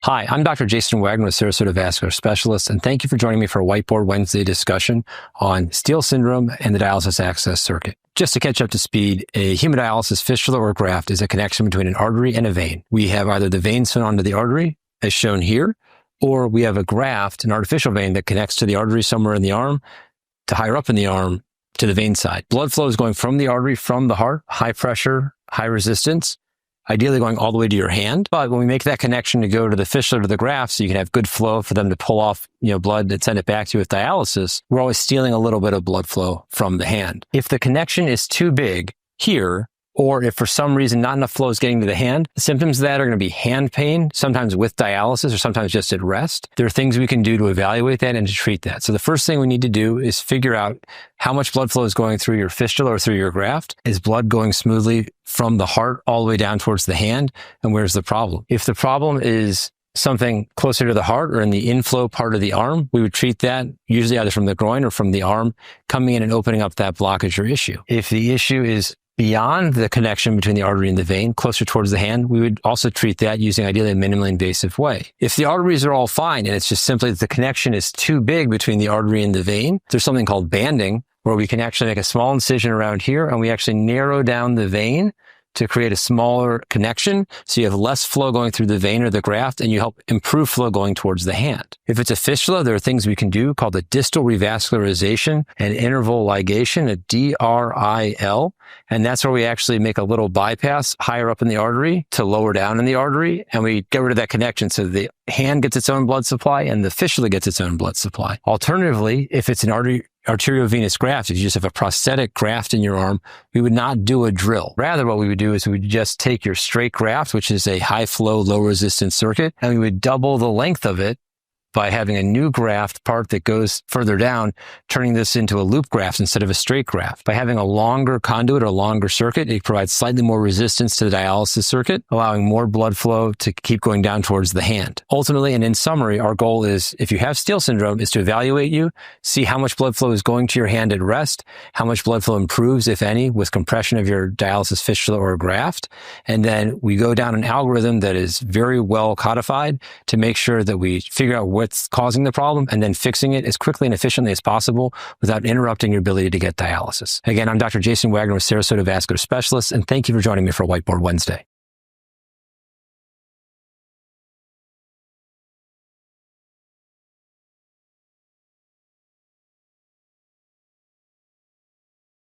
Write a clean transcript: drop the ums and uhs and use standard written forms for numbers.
Hi, I'm Dr. Jason Wagner with Sarasota Vascular Specialists, and thank you for joining me for a Whiteboard Wednesday discussion on Steele syndrome and the dialysis access circuit. Just to catch up to speed, a hemodialysis fistula or graft is a connection between an artery and a vein. We have either the vein sewn onto the artery, as shown here, or we have a graft, an artificial vein that connects to the artery somewhere in the arm, to higher up in the arm, to the vein side. Blood flow is going from the artery, from the heart, high pressure, high resistance, ideally going all the way to your hand. But when we make that connection to go to the fistula to the graft so you can have good flow for them to pull off, blood and send it back to you with dialysis, we're always stealing a little bit of blood flow from the hand. If the connection is too big here, or if for some reason not enough flow is getting to the hand, the symptoms of that are going to be hand pain, sometimes with dialysis or sometimes just at rest. There are things we can do to evaluate that and to treat that. So the first thing we need to do is figure out how much blood flow is going through your fistula or through your graft. Is blood going smoothly from the heart all the way down towards the hand? And where's the problem? If the problem is something closer to the heart or in the inflow part of the arm, we would treat that usually either from the groin or from the arm, coming in and opening up that blockage or issue. If the issue is beyond the connection between the artery and the vein, closer towards the hand, we would also treat that using ideally a minimally invasive way. If the arteries are all fine and it's just simply that the connection is too big between the artery and the vein, there's something called banding, where we can actually make a small incision around here and we actually narrow down the vein to create a smaller connection, so you have less flow going through the vein or the graft, and you help improve flow going towards the hand. If it's a fistula, there are things we can do called a distal revascularization and interval ligation, a DRIL, and that's where we actually make a little bypass higher up in the artery to lower down in the artery, and we get rid of that connection so the hand gets its own blood supply and the fistula gets its own blood supply. Alternatively, if it's an arteriovenous graft, if you just have a prosthetic graft in your arm, we would not do a drill. Rather, what we would do is we would just take your straight graft, which is a high flow, low resistance circuit, and we would double the length of it by having a new graft part that goes further down, turning this into a loop graft instead of a straight graft. By having a longer conduit or longer circuit, it provides slightly more resistance to the dialysis circuit, allowing more blood flow to keep going down towards the hand. Ultimately, and in summary, our goal is, if you have Steele syndrome, is to evaluate you, see how much blood flow is going to your hand at rest, how much blood flow improves, if any, with compression of your dialysis fistula or graft. And then we go down an algorithm that is very well codified to make sure that we figure out what's causing the problem and then fixing it as quickly and efficiently as possible without interrupting your ability to get dialysis. Again, I'm Dr. Jason Wagner with Sarasota Vascular Specialists, and thank you for joining me for Whiteboard Wednesday.